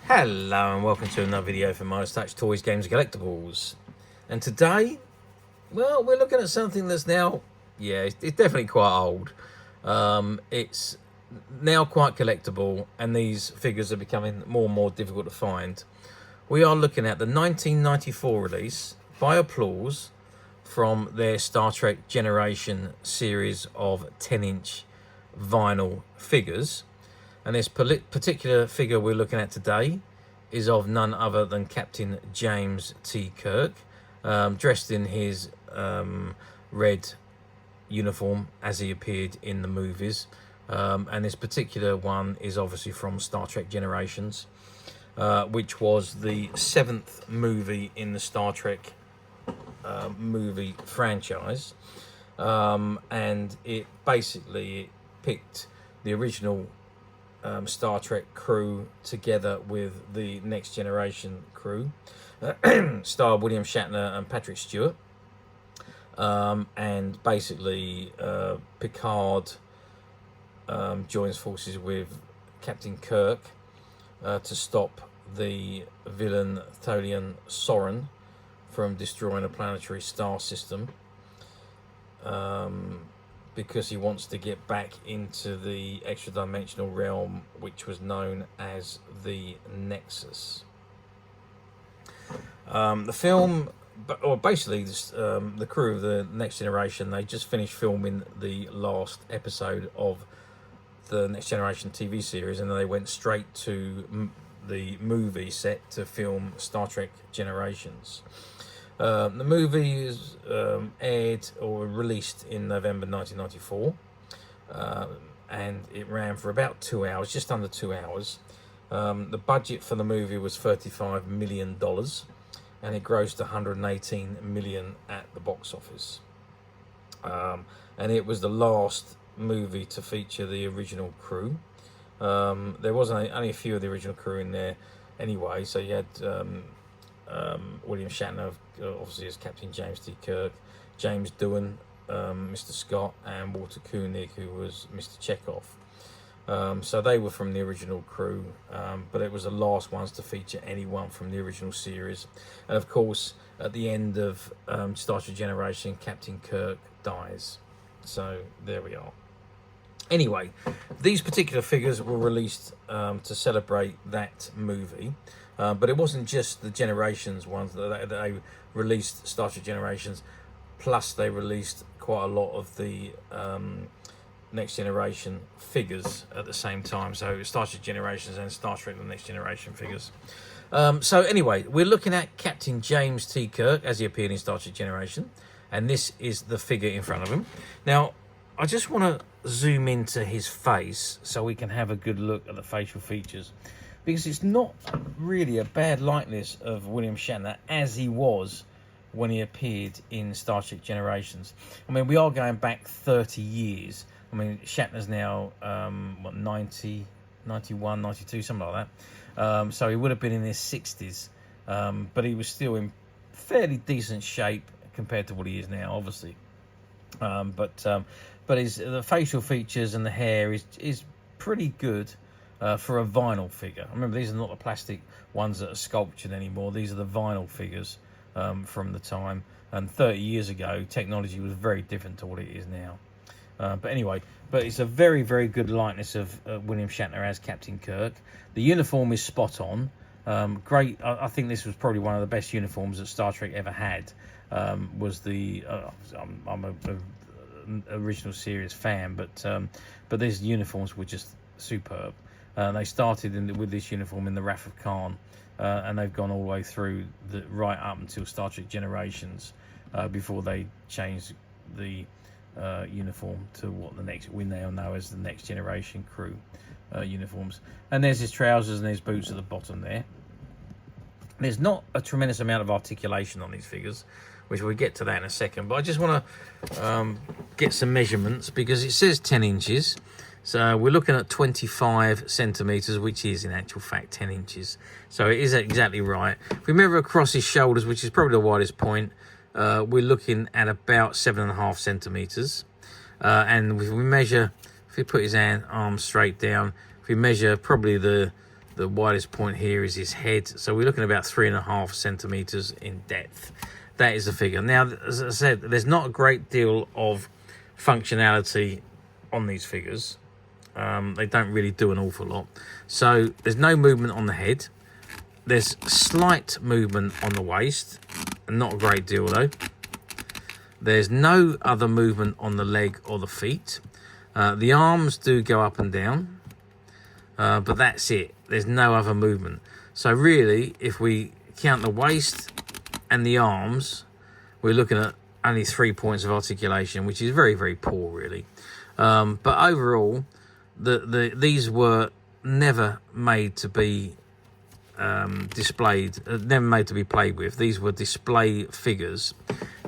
Hello and welcome to another video from Midas Touch Toys, Games and Collectibles. And today, well, we're looking at something that's now, it's definitely quite old. It's now quite collectible, and these figures are becoming more and more difficult to find. We are looking at the 1994 release by Applause from their Star Trek Generation series of 10-inch vinyl figures. And this particular figure we're looking at today is of none other than Captain James T. Kirk, dressed in his red uniform as he appeared in the movies. And this particular one is obviously from Star Trek Generations, which was the 7th movie in the Star Trek movie franchise. And it basically picked the original Star Trek crew together with the Next Generation crew, star William Shatner and Patrick Stewart, and basically Picard joins forces with Captain Kirk to stop the villain Tholian Soren from destroying a planetary star system, because he wants to get back into the extra-dimensional realm, which was known as the Nexus. The film, or basically the crew of the Next Generation, they just finished filming the last episode of the Next Generation TV series, and then they went straight to the movie set to film Star Trek Generations. The movie is aired or released in November 1994, and it ran for about 2 hours, just under 2 hours. The budget for the movie was $35 million, and it grossed $118 million at the box office. And it was the last movie to feature the original crew. There wasn't only a few of the original crew in there anyway, so you had William Shatner, obviously, as Captain James T. Kirk, James Doohan, Mr. Scott, and Walter Koenig, who was Mr. Chekhov. So they were from the original crew, but it was the last ones to feature anyone from the original series. And of course, at the end of Star Trek Generation, Captain Kirk dies. So there we are. Anyway, these particular figures were released to celebrate that movie. But it wasn't just the Generations ones that they released, Star Trek Generations, plus they released quite a lot of the Next Generation figures at the same time. So Star Trek Generations and Star Trek The Next Generation figures. So anyway, we're looking at Captain James T. Kirk as he appeared in Star Trek Generation, and this is the figure in front of him. Now, I just want to zoom into his face so we can have a good look at the facial features, because it's not really a bad likeness of William Shatner as he was when he appeared in Star Trek Generations. I mean, we are going back 30 years. I mean, Shatner's now, 90, 91, 92, something like that. So he would have been in his 60s, but he was still in fairly decent shape compared to what he is now, obviously. But the facial features and the hair is pretty good. For a vinyl figure. Remember, these are not the plastic ones that are sculptured anymore. These are the vinyl figures from the time. And 30 years ago, technology was very different to what it is now. But anyway, it's a very, very good likeness of William Shatner as Captain Kirk. The uniform is spot on. Great. I think this was probably one of the best uniforms that Star Trek ever had. Was the I'm a original series fan, but these uniforms were just superb. They started with this uniform in the Wrath of Khan, and they've gone all the way through right up until Star Trek Generations, before they changed the uniform to what we now know as the Next Generation crew uniforms. And there's his trousers and his boots at the bottom there. There's not a tremendous amount of articulation on these figures, which we'll get to that in a second. But I just want to get some measurements, because it says 10 inches. So we're looking at 25 centimetres, which is in actual fact 10 inches. So it is exactly right. If we measure across his shoulders, which is probably the widest point, we're looking at about 7.5 centimetres. And if we measure, if we put his arm straight down, if we measure probably the The widest point here is his head, so we're looking at about 3.5 centimeters in depth. That is the figure. Now, as I said, there's not a great deal of functionality on these figures. They don't really do an awful lot. So there's no movement on the head. There's slight movement on the waist, not a great deal though. There's no other movement on the leg or the feet. The arms do go up and down, but that's it. There's no other movement. So really, if we count the waist and the arms, we're looking at only 3 points of articulation, which is very, very poor, really. But overall, these were never made to be displayed, never made to be played with. These were display figures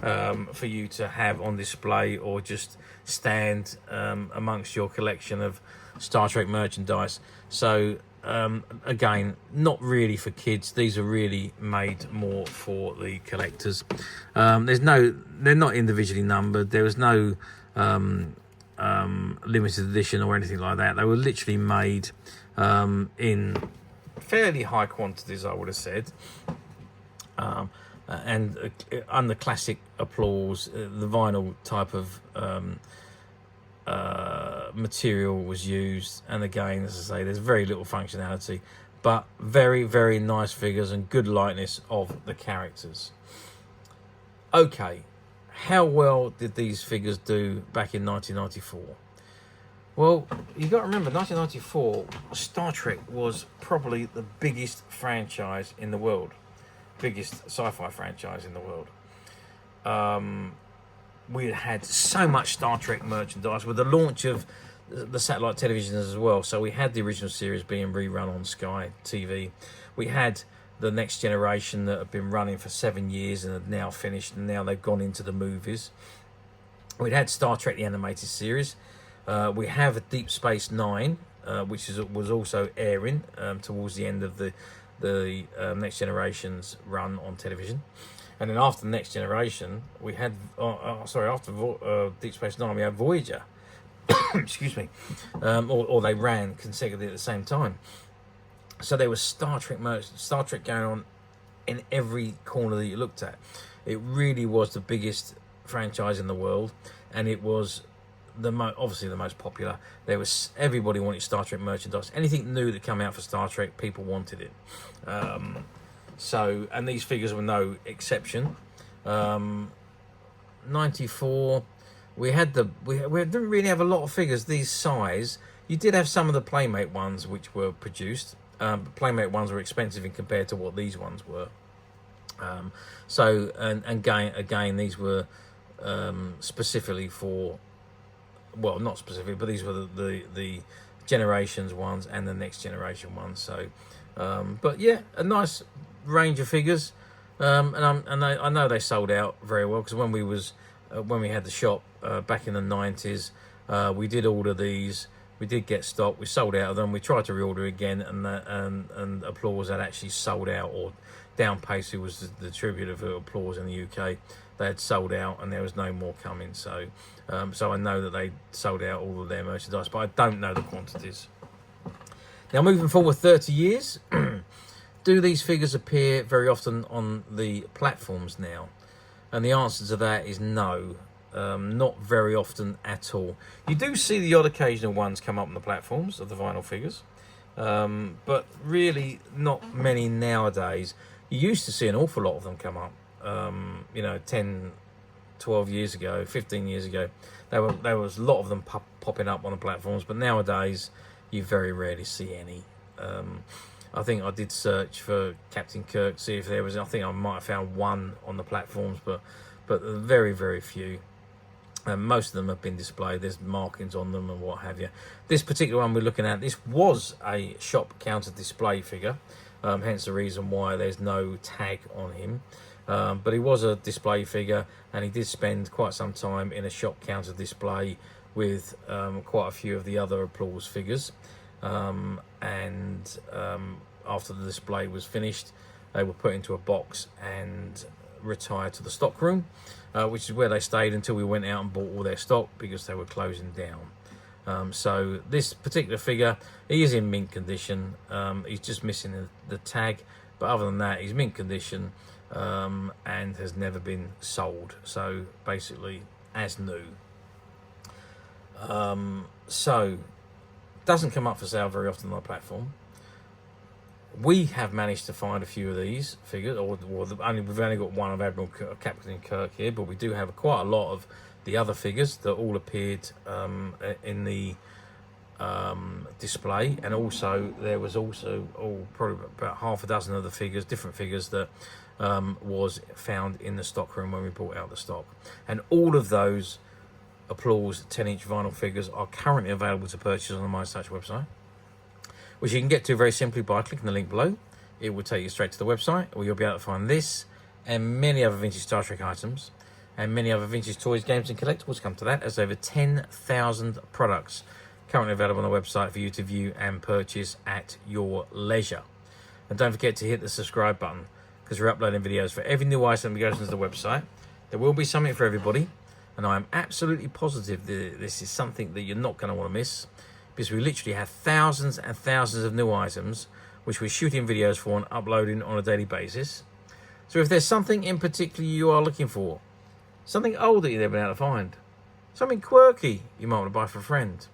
for you to have on display or just stand amongst your collection of Star Trek merchandise. So again, not really for kids. These are really made more for the collectors. They're not individually numbered. There was no limited edition or anything like that. They were literally made in fairly high quantities, I would have said, and under classic applause. The vinyl type of material was used, and again, as I say, there's very little functionality, but very, very nice figures and good likeness of the characters. Okay, how well did these figures do back in 1994? Well, you got to remember, 1994, Star Trek was probably the biggest franchise in the world, biggest sci-fi franchise in the world. We had so much Star Trek merchandise with the launch of the satellite televisions as well. So we had the original series being rerun on Sky TV. We had the Next Generation that had been running for 7 years and had now finished, and now they've gone into the movies. We'd had Star Trek the animated series. We have Deep Space Nine, which was also airing towards the end of the Next Generation's run on television. And then after the Next Generation, we had after Deep Space Nine, we had Voyager. Excuse me, or they ran consecutively at the same time. So there was Star Trek going on in every corner that you looked at. It really was the biggest franchise in the world, and it was obviously the most popular. Everybody wanted Star Trek merchandise. Anything new that came out for Star Trek, people wanted it. And these figures were no exception. 94, we didn't really have a lot of figures this size. You did have some of the Playmate ones which were produced. Playmate ones were expensive in compared to what these ones were. Again, these were specifically for, well, not specific, but these were the Generations ones and the Next Generation ones. So, but yeah, a nice range of figures, and I know they sold out very well, because when we had the shop back in the 90s, we did order these. We did get stock. We sold out of them. We tried to reorder again, and Applause had actually sold out, or Downpace, who was the distributor for Applause in the UK, they had sold out, and there was no more coming. So I know that they sold out all of their merchandise, but I don't know the quantities. Now, moving forward 30 years, do these figures appear very often on the platforms now? And the answer to that is no. Not very often at all. You do see the odd occasional ones come up on the platforms of the vinyl figures, but really not many nowadays. You used to see an awful lot of them come up, 10, 12 years ago, 15 years ago. There was a lot of them popping up on the platforms, but nowadays you very rarely see any. I think I did search for Captain Kirk, see if there was. I think I might have found one on the platforms, but very, very few. Most of them have been displayed. There's markings on them and what have you. This particular one we're looking at, this was a shop counter display figure, hence the reason why there's no tag on him. But he was a display figure, and he did spend quite some time in a shop counter display with quite a few of the other Applause figures. After the display was finished, they were put into a box and retired to the stock room, which is where they stayed until we went out and bought all their stock, because they were closing down. So this particular figure, he is in mint condition. He's just missing the tag, but other than that, he's mint condition and has never been sold. So basically, as new. So doesn't come up for sale very often on our platform. We have managed to find a few of these figures, we've only got one of Admiral Captain Kirk here, but we do have quite a lot of the other figures that all appeared in the display, and also there was also probably about half a dozen other figures, different figures that was found in the stock room when we brought out the stock, and all of those Applause 10-inch vinyl figures are currently available to purchase on the MyStouch website, which you can get to very simply by clicking the link below. It will take you straight to the website, where you'll be able to find this and many other vintage Star Trek items and many other vintage toys, games and collectibles. Come to that, as over 10,000 products currently available on the website for you to view and purchase at your leisure. And don't forget to hit the subscribe button, because we're uploading videos for every new item that goes into the website. There will be something for everybody, and I am absolutely positive that this is something that you're not going to want to miss, because we literally have thousands and thousands of new items which we're shooting videos for and uploading on a daily basis. So if there's something in particular you are looking for, something old that you've never been able to find, something quirky you might want to buy for a friend,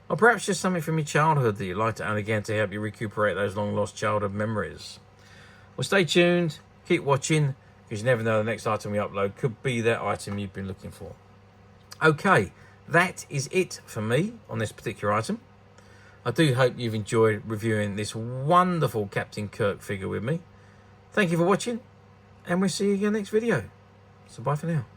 or perhaps just something from your childhood that you'd like to own again to help you recuperate those long lost childhood memories, well, stay tuned, keep watching, because you never know, the next item we upload could be that item you've been looking for. Okay, that is it for me on this particular item. I do hope you've enjoyed reviewing this wonderful Captain Kirk figure with me. Thank you for watching, and we'll see you again next video. So bye for now.